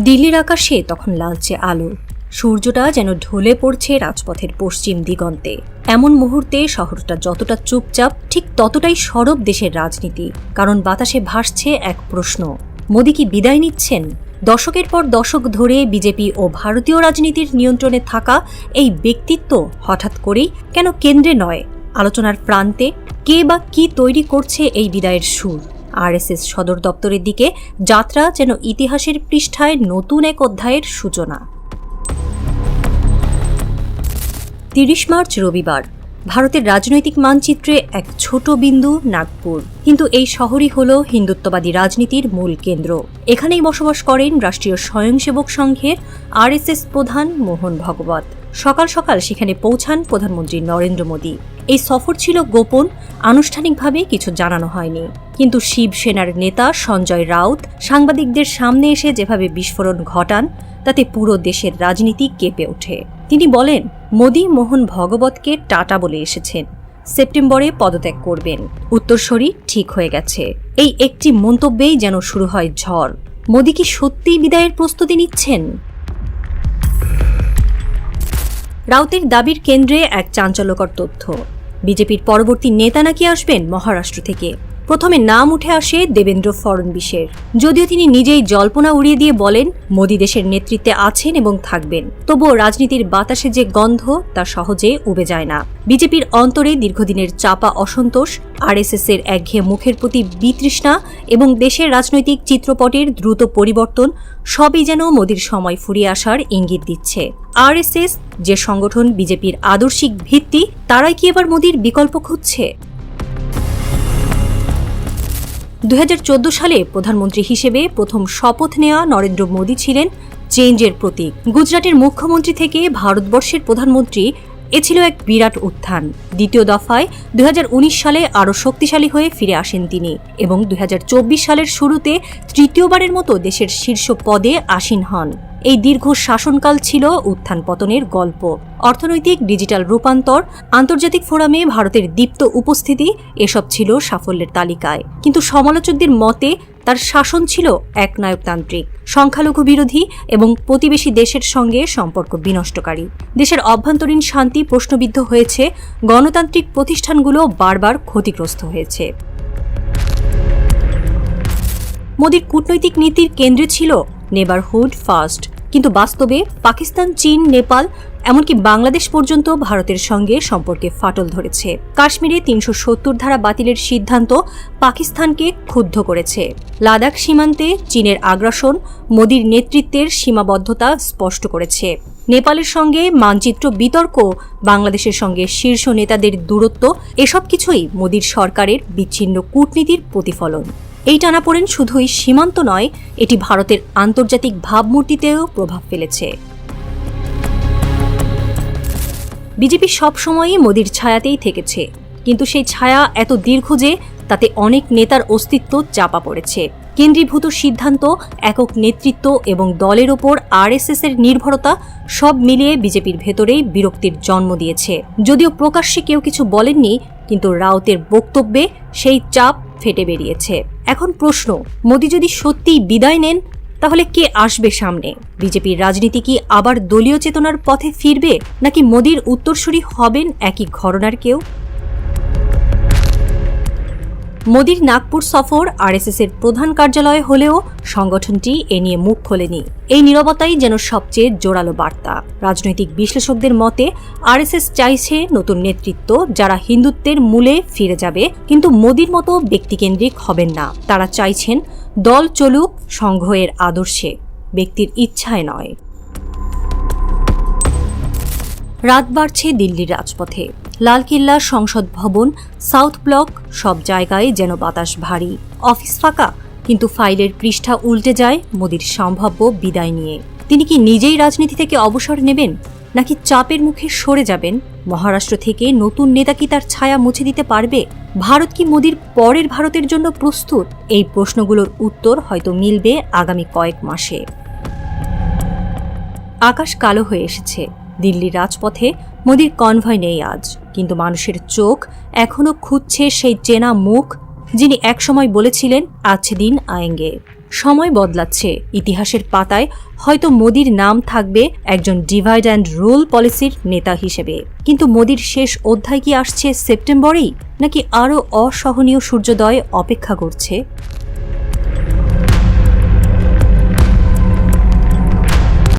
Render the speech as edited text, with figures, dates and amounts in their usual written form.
দিল্লির আকাশে তখন লালচে আলো, সূর্যটা যেন ঢলে পড়ছে রাজপথের পশ্চিম দিগন্তে। এমন মুহূর্তে শহরটা যতটা চুপচাপ, ঠিক ততটাই সরব দেশের রাজনীতি। কারণ বাতাসে ভাসছে এক প্রশ্ন, মোদি কি বিদায় নিচ্ছেন? দশকের পর দশক ধরে বিজেপি ও ভারতীয় রাজনীতির নিয়ন্ত্রণে থাকা এই ব্যক্তিত্ব হঠাৎ করেই কেন কেন্দ্রে নয়, আলোচনার প্রান্তে? কে বা কি তৈরি করছে এই বিদায়ের সুর? আরএসএস সদর দপ্তরের দিকে যাত্রা যেন ইতিহাসের পৃষ্ঠায় নতুন এক অধ্যায়ের সূচনা। ৩০ মার্চ রবিবার। ভারতের রাজনৈতিক মানচিত্রে এক ছোট বিন্দু নাগপুর, কিন্তু এই শহরই হল হিন্দুত্ববাদী রাজনীতির মূল কেন্দ্র। এখানেই বসবাস করেন রাষ্ট্রীয় স্বয়ংসেবক সংঘের আরএসএস প্রধান মোহন ভাগবত। সকাল সকাল সেখানে পৌঁছান প্রধানমন্ত্রী নরেন্দ্র মোদী। এই সফর ছিল গোপন, আনুষ্ঠানিকভাবে কিছু জানানো হয়নি। কিন্তু শিবসেনার নেতা সঞ্জয় রাউত সাংবাদিকদের সামনে এসে যেভাবে বিস্ফোরণ ঘটান, তাতে পুরো দেশের রাজনীতি কেঁপে ওঠে। তিনি বলেন, মোদী মোহন ভাগবতকে টাটা বলে এসেছেন, সেপ্টেম্বরে পদত্যাগ করবেন, উত্তরসূরি ঠিক হয়ে গেছে। এই একটি মন্তব্যেই যেন শুরু হয় ঝড়। মোদী কি সত্যিই বিদায়ের প্রস্তুতি নিচ্ছেন? রাউতের দাবির কেন্দ্রে এক চাঞ্চল্যকর তথ্য, বিজেপির পরবর্তী নেতা নাকি আসবেন মহারাষ্ট্র থেকে। প্রথমে নাম উঠে আসে দেবেন্দ্র ফড়নবিসের, যদিও তিনি নিজেই জল্পনা উড়িয়ে দিয়ে বলেন মোদী দেশের নেতৃত্বে আছেন এবং থাকবেন। তবুও রাজনীতির বাতাসে যে গন্ধ, তা সহজে উবে যায় না। বিজেপির অন্তরে দীর্ঘদিনের চাপা অসন্তোষ, আরএসএসের একঘেয়ে মুখের প্রতি বিতৃষ্ণা এবং দেশের রাজনৈতিক চিত্রপটের দ্রুত পরিবর্তন সবই যেন মোদীর সময় ফুরিয়ে আসার ইঙ্গিত দিচ্ছে। আরএসএস যে সংগঠন বিজেপির আদর্শিক ভিত্তি, তারাই কি এবার মোদীর বিকল্প খুঁজছে? ২০১৪ সালে প্রধানমন্ত্রী হিসেবে প্রথম শপথ নেওয়া নরেন্দ্র মোদী ছিলেন চেঞ্জের প্রতীক। গুজরাটের মুখ্যমন্ত্রী থেকে ভারতবর্ষের প্রধানমন্ত্রী, এ ছিল এক বিরাট উত্থান। দ্বিতীয় দফায় ২০১৯ সালে আরও শক্তিশালী হয়ে ফিরে আসেন তিনি এবং ২০২৪ সালের শুরুতে তৃতীয়বারের মতো দেশের শীর্ষ পদে আসীন হন। এই দীর্ঘ শাসনকাল ছিল উত্থান পতনের গল্প। অর্থনৈতিক ডিজিটাল রূপান্তর, আন্তর্জাতিক ফোরামে ভারতের দীপ্ত উপস্থিতি, এসব ছিল সাফল্যের তালিকায়। কিন্তু সমালোচকদের মতে তার শাসন ছিল একনায়কতান্ত্রিক, সংখ্যালঘু বিরোধী এবং প্রতিবেশী দেশের সঙ্গে সম্পর্ক বিনষ্টকারী। দেশের অভ্যন্তরীণ শান্তি প্রশ্নবিদ্ধ হয়েছে, গণতান্ত্রিক প্রতিষ্ঠানগুলো বারবার ক্ষতিগ্রস্ত হয়েছে। মোদীর কূটনৈতিক নীতির কেন্দ্রে ছিল নেবারহুড ফার্স্ট, কিন্তু বাস্তবে পাকিস্তান, চীন, নেপাল, এমনকি বাংলাদেশ পর্যন্ত ভারতের সঙ্গে সম্পর্কে ফাটল ধরেছে। কাশ্মীরে ৩৭০ ধারা বাতিলের সিদ্ধান্ত পাকিস্তানকে ক্ষুব্ধ করেছে। লাদাখ সীমান্তে চীনের আগ্রাসন মোদীর নেতৃত্বের সীমাবদ্ধতা স্পষ্ট করেছে। নেপালের সঙ্গে মানচিত্র বিতর্ক, বাংলাদেশের সঙ্গে শীর্ষ নেতাদের দূরত্ব, এসব কিছুই মোদীর সরকারের বিচ্ছিন্ন কূটনীতির প্রতিফলন। এই টানাপোড়েন শুধুই সীমান্ত নয়, এটি ভারতের আন্তর্জাতিক ভাবমূর্তিতেও প্রভাব ফেলেছে। বিজেপি সবসময়ই মোদীর ছায়াতেই থেকেছে, কিন্তু সেই ছায়া এত দীর্ঘ যে তাতে অনেক নেতার অস্তিত্ব চাপা পড়েছে। কেন্দ্রীভূত সিদ্ধান্ত, একক নেতৃত্ব এবং দলের ওপর আরএসএস এর নির্ভরতা, সব মিলিয়ে বিজেপির ভেতরেই বিরক্তির জন্ম দিয়েছে। যদিও প্রকাশ্যে কেউ কিছু বলেননি, কিন্তু রাউতের বক্তব্যে সেই চাপ ফেটে বেরিয়েছে। এখন প্রশ্ন, মোদী যদি সত্যিই বিদায় নেন, তাহলে কে আসবে সামনে? বিজেপির রাজনীতি কি আবার দলীয় চেতনার পথে ফিরবে, নাকি মোদীর উত্তরসূরি হবেন একই ঘরানার কেউ? মোদীর নাগপুর সফর আরএসএস এর প্রধান কার্যালয় হলেও সংগঠনটি এ নিয়ে মুখ খোলেনি। এই নীরবতাই যেন সবচেয়ে জোরালো বার্তা। রাজনৈতিক বিশ্লেষকদের মতে আরএসএস চাইছে নতুন নেতৃত্ব, যারা হিন্দুত্বের মূলে ফিরে যাবে, কিন্তু মোদীর মতো ব্যক্তিকেন্দ্রিক হবেন না। তারা চাইছেন দল চলুক সংঘের আদর্শে, ব্যক্তির ইচ্ছায় নয়। রাত বাড়ছে দিল্লির রাজপথে। লালকেল্লা, সংসদ ভবন, সাউথ ব্লক, সব জায়গায় যেন বাতাস ভারী। অফিস ফাঁকা, কিন্তু ফাইলের পৃষ্ঠা উল্টে যায় মোদীর সম্ভাব্য বিদায় নিয়ে। তিনি কি নিজেই রাজনীতি থেকে অবসর নেবেন, নাকি চাপের মুখে সরে যাবেন? মহারাষ্ট্র থেকে নতুন নেতা কি তার ছায়া মুছে দিতে পারবে? ভারত কি মোদীর পরের ভারতের জন্য প্রস্তুত? এই প্রশ্নগুলোর উত্তর হয়তো মিলবে আগামী কয়েক মাসে। আকাশ কালো হয়ে এসেছে। দিল্লির রাজপথে মোদীর কনভয় নেই আজ, কিন্তু মানুষের চোখ এখনো খুঁজছে সেই চেনা মুখ, যিনি একসময় বলেছিলেন আচ্ছে দিন আয়েঙ্গে। সময় বদলাচ্ছে, ইতিহাসের পাতায় হয়তো মোদির নাম থাকবে একজন ডিভাইড অ্যান্ড রুল পলিসির নেতা হিসেবে। কিন্তু মোদির শেষ অধ্যায় কি আসছে সেপ্টেম্বরেই, নাকি আরও অসহনীয় সূর্যোদয় অপেক্ষা করছে?